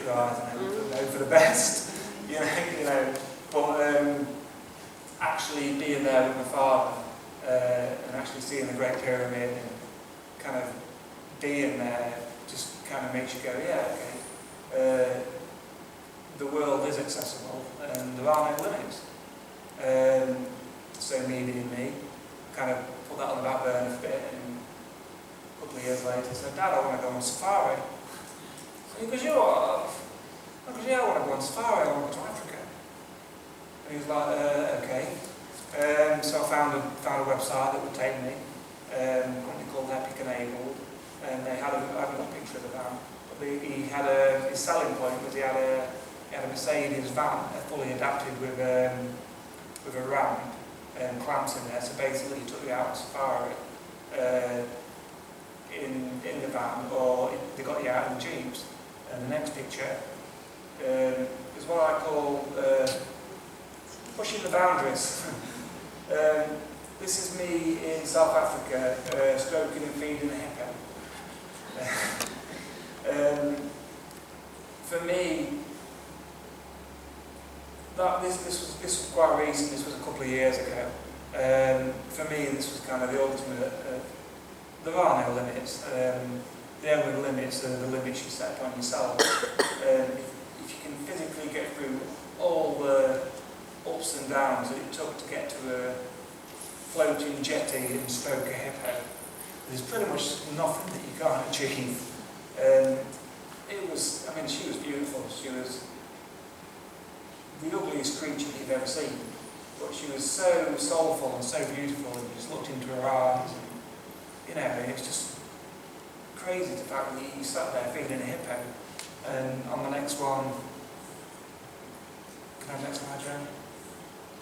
your eyes and hope for the best, you know. But actually being there with my father and actually seeing the Great Pyramid and kind of being there just kind of makes you go, yeah, okay, the world is accessible and there are no limits. So me being me, kind of put that on the back burner for a bit, and a couple of years later said, Dad, I want to go on safari. And he goes, you what? I goes, yeah, I want to go on safari, I want to go to Africa. And he was like, okay. So I found a website that would take me, a company called Enabled, and they had I haven't got a picture of the van, but he had his selling point was he had a Mercedes van, fully adapted with a ramp and clamps in there, so basically he took you out on safari in the van, or they got you out in the jeeps. And the next picture is what I call pushing the boundaries. This is me in South Africa, stroking and feeding a hippo. For me, this was quite recent. This was a couple of years ago. For me, this was kind of the ultimate. There are no limits. The only limits are the limits you set upon yourself. If you can physically get through all the ups and downs that it took to get to a floating jetty and stroke a hippo, there's pretty much nothing that you can't achieve. It was, I mean, she was beautiful. She was the ugliest creature you've ever seen, but she was so soulful and so beautiful, and you just looked into her eyes, and, you know, and it's just crazy the fact that you sat there feeding a hippo. And on the next one, can I have the next slide, Joe?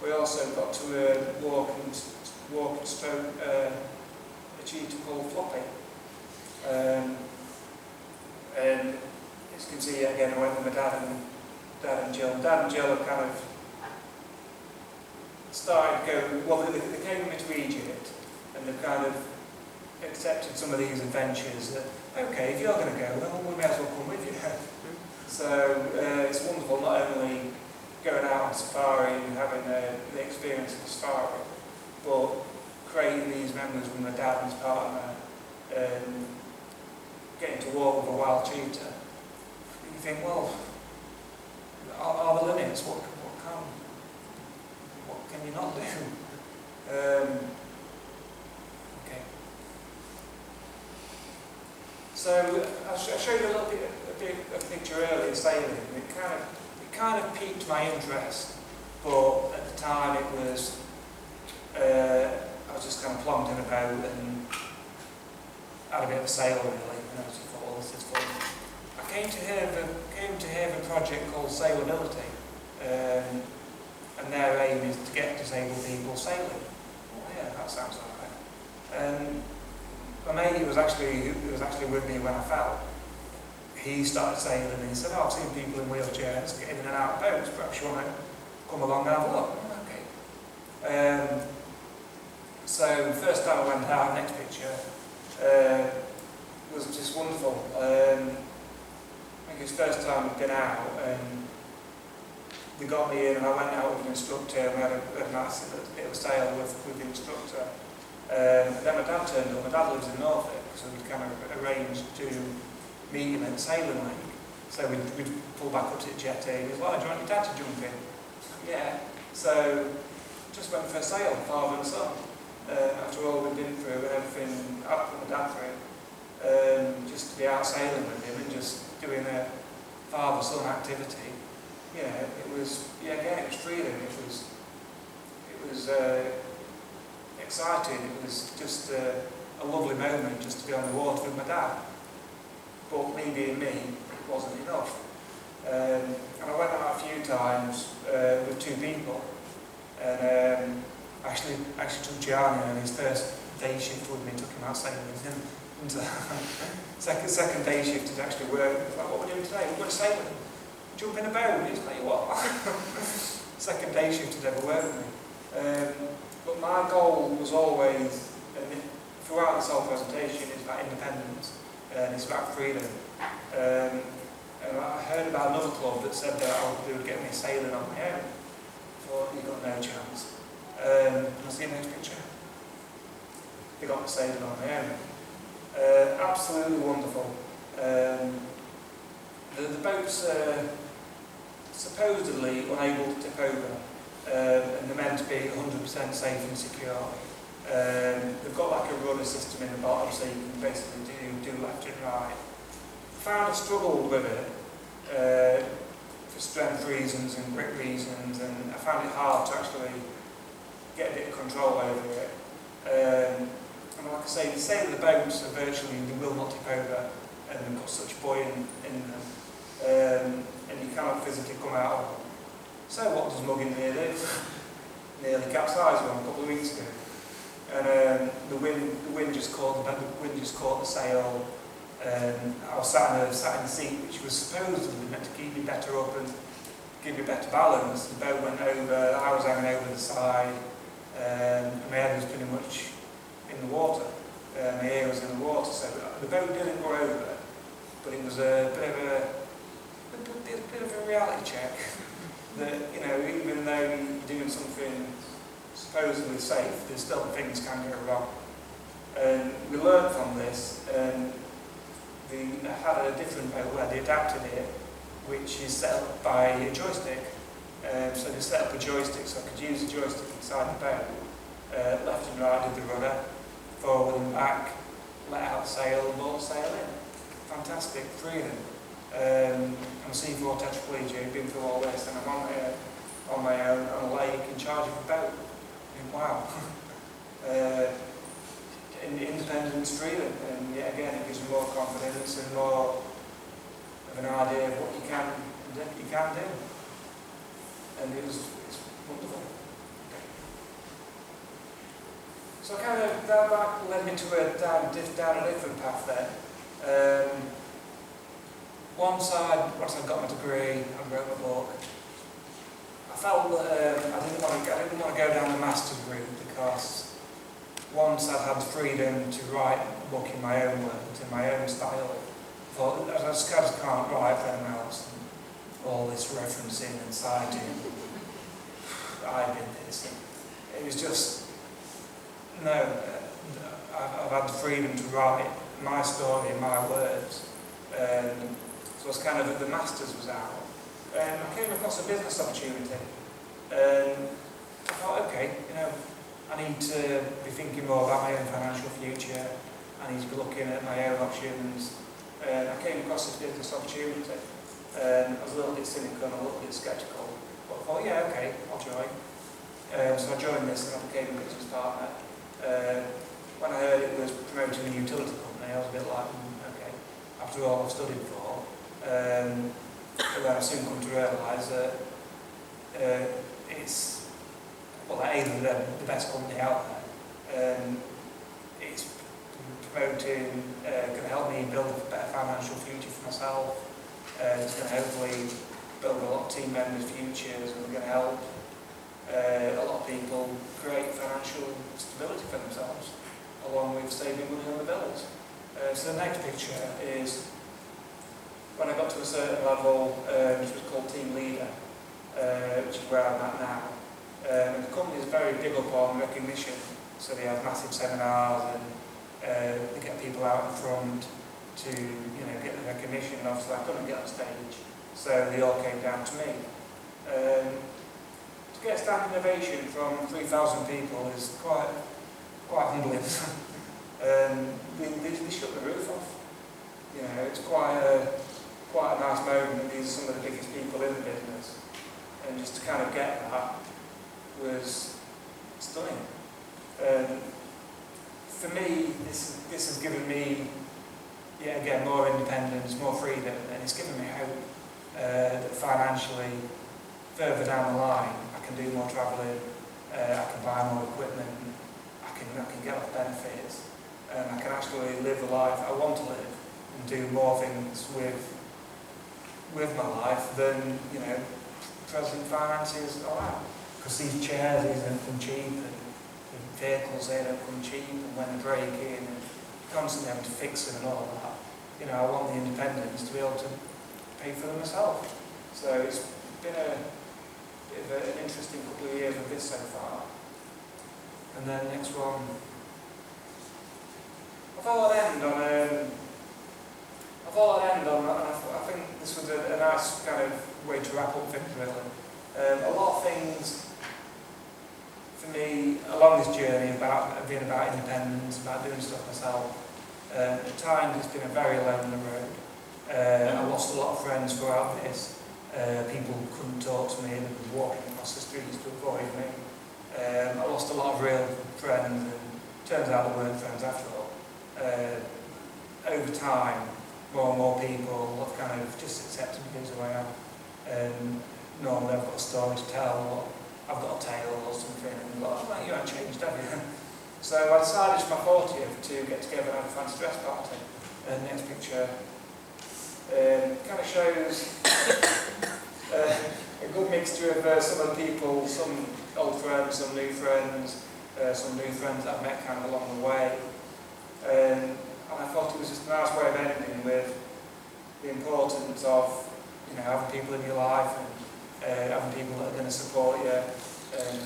We also got to walk and stroke a cheetah called Floppy. And as you can see again, I went with my dad and Jill. Dad and Jill have kind of started going, well, they came with me to Egypt, and they've kind of accepted some of these adventures that, okay, if you're going to go, then we may as well come with you. So it's wonderful not only going out on safari and having the experience of safari, but creating these memories with my dad and his partner, and getting to walk with a wild cheetah. You think, well, are the limits? What can you not do? Okay. So I showed you a little bit of a picture earlier, sailing. It kind of piqued my interest, but at the time it was I was just kind of plonked in a boat and had a bit of a sail really, and I just thought, well, this is fun. I came to hear of a project called Sailability, and their aim is to get disabled people sailing. Oh yeah, that sounds like it. My mate was actually with me when I fell. He started sailing and he said, oh, I've seen people in wheelchairs get in and out of boats, perhaps you want to come along and have a look. Okay. So the first time I went out, next picture, was just wonderful. I think it was the first time I'd been out, and they got me in and I went out with an instructor, and we had a nice bit of a sail with the instructor. And then my dad turned up. My dad lives in Norfolk, so we'd kind of arranged to meet him at the sailing link. So we'd pull back up to the jetty, and he was like, do you want your dad to jump in? Yeah. So just went for a sail, father and son. After all we'd been through and everything I'd put my dad through, just to be out sailing with him and just doing a father-son activity. Yeah, it was, yeah, again, it was freedom. It was exciting. It was just a lovely moment just to be on the water with my dad. But me being me, it wasn't enough. And I went out a few times with two people, and actually took Gianni on his first day shift with me, took him out sailing with him. And second day shift is actually work. Like, what we're doing today? We're going to sail with him. Jump in a boat. He's like, what? Second day shift has ever worked with me. But my goal was always, and throughout this whole presentation, it's about independence and it's about freedom. And I heard about club that said that they would get me sailing on my own. I thought, you've got no chance. Can I see the next picture? They got me sailing on my own. Absolutely wonderful. The boats are supposedly unable to tip over, and they're meant to be 100% safe and secure. They've got like a rudder system in the bottom, so you can basically do left and right. Found I struggled with it for strength reasons and grip reasons, and I found it hard to actually get a bit of control over it. And like I say, the sail of the boats are virtually, they will not tip over, and they've got such buoyant in them, and you cannot physically come out of them. So what does mugging near do? Nearly capsized one a couple of weeks ago. And the wind just caught the sail. I was sat in the seat, which was supposedly meant to keep you better up and give you better balance. The boat went over, I was hanging over the side, and my head was pretty much in the water. My ear was in the water, so the boat didn't go over, but it was a bit of a reality check that, you know, even though you're doing something supposedly safe, there's still things can go wrong. And we learned from this, and they had a different boat where they adapted it, which is set up by a joystick. So they set up a joystick, so I could use the joystick inside the boat. Left and right did the rudder, forward and back, let out the sail, and brought the sail in. Fantastic, freedom. I'm a C4 tetraplegic, been through all this, and I'm on my own on a lake in charge of a boat. And wow. Independence, freedom, and yet again it gives you more confidence and more of an idea of what you can do. And it's wonderful. So kind of that led me to down a different path there. Once I'd got my degree and wrote my book, I felt that I didn't want to go down the master's route, because once I'd had the freedom to write a book in my own words, in my own style, I thought, I just can't write for anyone else, and all this referencing and citing, I did this, and it was just, no, I've had the freedom to write my story in my words. So I was kind of, the masters was out, and I came across a business opportunity, and I thought, okay, you know, I need to be thinking more about my own financial future. I need to be looking at my own options. I came across this business opportunity. I was a little bit cynical and a little bit sceptical, but I thought, yeah, okay, I'll join. So I joined this and I became a business partner. When I heard it was promoting a utility company, I was a bit like, okay, after all I've studied for. But then I soon come to realise that it's, well, either the best company out there. It's promoting, going to help me build a better financial future for myself. It's going to hopefully build a lot of team members' futures, and going to help a lot of people create financial stability for themselves, along with saving money on the bills. So the next picture is when I got to a certain level, which was called team leader, which is where I'm at now. And the company is very big up on recognition, so they have massive seminars and they get people out in front to, you know, get the recognition. And obviously I couldn't get on stage, so they all came down to me. To get standing ovation from 3,000 people is quite humbling. They shut the roof off. You know, it's quite a nice moment. These are some of the biggest people in the business, and just to kind of get that was stunning. For me, this has given me, yet again, more independence, more freedom, and it's given me hope that financially, further down the line, I can do more travelling, I can buy more equipment, I can get off benefits, and I can actually live the life I want to live and do more things with my life than, you know, present finances allow. Because these chairs, these don't come cheap, and the vehicles, they don't come cheap, and when they break in, and constantly having to fix them and all that. You know, I want the independence to be able to pay for them myself. So it's been a bit of an interesting couple of years with this so far. And then next one, I thought I'd end on, I think this was a nice kind of way to wrap up things really. A lot of things for me along this journey about being about independence, about doing stuff myself. At times it's been a very lonely road. I lost a lot of friends throughout this. People couldn't talk to me, they were walking across the streets to avoid me. I lost a lot of real friends, and turns out they weren't friends after all. Over time, more and more people have kind of just accepted me as who I am. Normally I've got a story to tell, or I've got a tale or something, and like, well, you haven't changed, have you? So I decided for my 40th to get together and have a fancy dress party. And the next picture kind of shows a good mixture of some of the people, some old friends, some new friends that I've met kind of along the way. And I thought it was just a nice way of ending with the importance of, you know, having people in your life and having people that are going to support you, and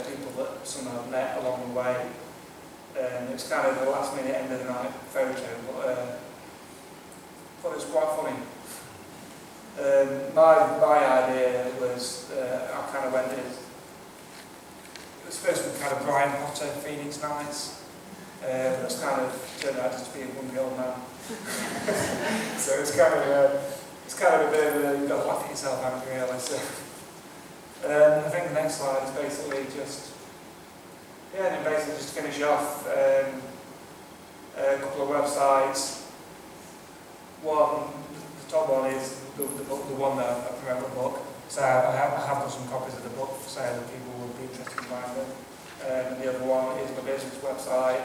people that somehow I've met along the way. It's kind of the last minute end of the night photo, but I thought it was quite funny. My idea was, I kind of went with, it was supposed to be kind of Brian Potter, Phoenix Nights, but it's kind of turned out just to be a grumpy old man. So it's kind of a bit of a, you've got to laugh at yourself, haven't you, really? So, I think the next slide is basically just, and basically just to finish off, a couple of websites. One, the top one is the one that I promote the book. So I have got some copies of the book for sale that people will be interested in buying them. And the other one is my business website,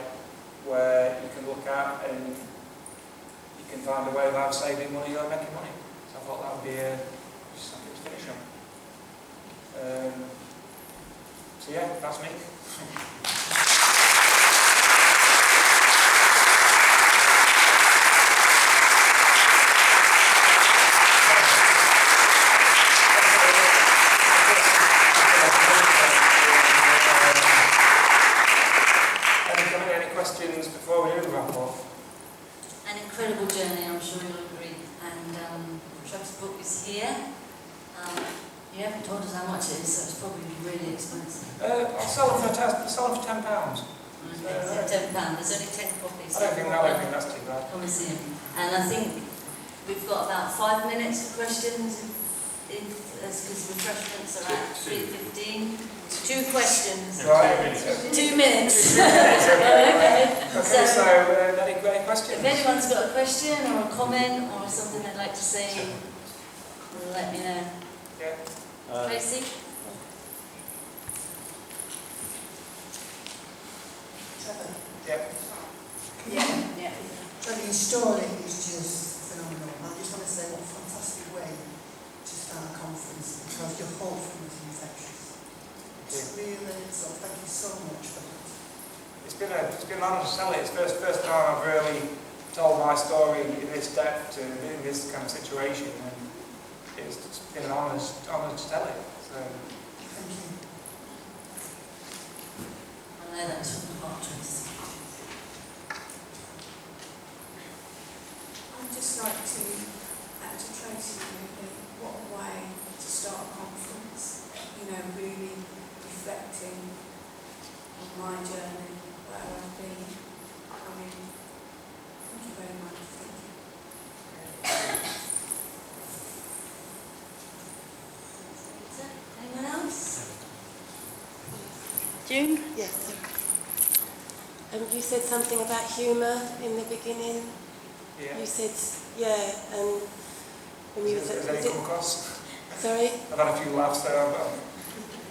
where you can look at and you can find a way of either saving money or making money. So I thought that would be just something to finish on. So yeah, that's me. Any questions before we do wrap up? An incredible journey, I'm sure you'll agree. And Trev's book is here. You haven't told us how much it is, so it's probably really expensive. I'll sell them for £10. So £10. There's only 10 copies. I don't think that's too bad. Come and see him. And I think we've got about 5 minutes for questions, because refreshments are at 3:15. 2 questions. Right. 2 minutes. Okay, so any questions? If anyone's got a question or a comment or something they'd like to say, let me know. Yeah. Tracy? Yeah. Yeah. Trevor, your story is just phenomenal. I just want to say what a fantastic way to start a conference, because your whole thing is infectious. It's really, so thank you so much for that. It's been an honour to tell it. It's the first time I've really told my story in this depth in this kind of situation, and it's been an honour to tell it. So Thank you. I know that was from the heart, Tracy. I'd just like to add to Tracy, what a way to start a conference, really reflecting on my journey, where I've been. Thank you very much. Thank you. Anyone else? June? Yes. You said something about humour in the beginning. yeah. You said, yeah, and when you Has any come across? Sorry? I've had a few laughs there. But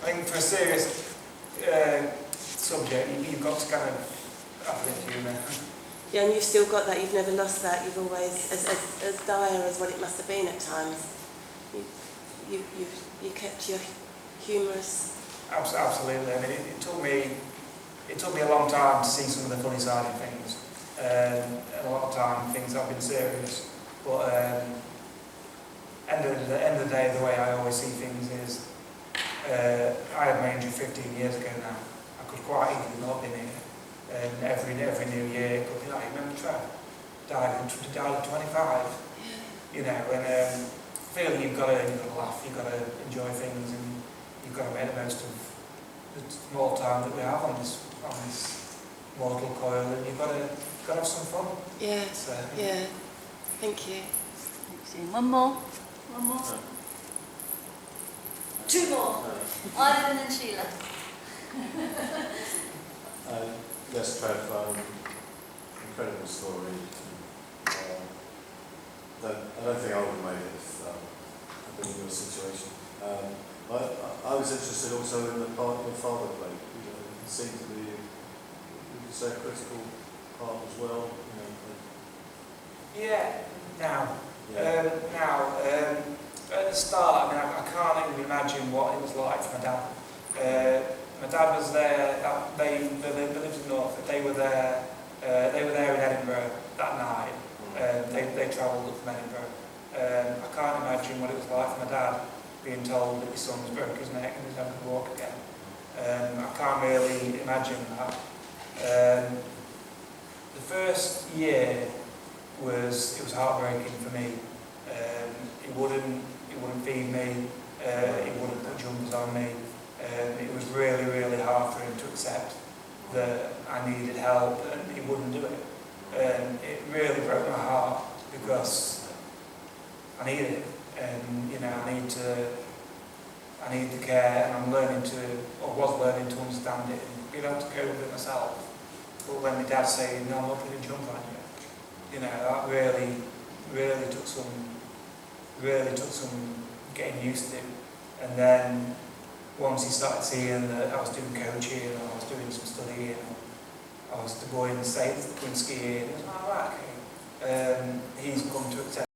I think for a serious subject, you've got to kind of have a bit of humour. Yeah, and you've still got that. You've never lost that. You've always, as dire as what it must have been at times, you kept your humorous. Absolutely. I mean, it took me a long time to see some of the funny side of things. And a lot of time things have been serious. But and end of the day, the way I always see things is, I had my injury 15 years ago now. I could quite easily not been here. And every new year, it could be like, remember Trev? Died at 25. You know, and I feel you've got to laugh, you've got to enjoy things, and you've got to make the most of the small time that we have on this mortal coil, and you've got to have some fun. Yeah, So, yeah. Thank you. Thanks, Ian. One more. Two more. Ivan and Sheila. Yes, Trev, incredible story. I don't think I would have made it if I'd been in your situation. I was interested also in the part your father played. You know, it seemed to be, would you say, a critical part as well. You know, yeah. Now, yeah. at the start, I mean, I can't even imagine what it was like for my dad. My dad was there. They lived in Norfolk. They were there. They were there in Edinburgh that night. They travelled up from Edinburgh. I can't imagine what it was like for my dad being told that his son's broke his neck and he's never going to walk again. I can't really imagine that. The first year was heartbreaking for me. He wouldn't feed me. He wouldn't put jumpers on me. It was really, really hard for him to accept that I needed help, and he wouldn't do it. And it really broke my heart because I needed it, and you know, I need the care, and I'm learning to, or was learning to understand it and being able to cope with it myself. But when my dad saying, "No, I'm not putting a jump on you," you know, that really took some getting used to. And then once he started seeing that I was doing coaching and I was doing some studying, I was going skiing, he was like, "Right, okay." He's come to accept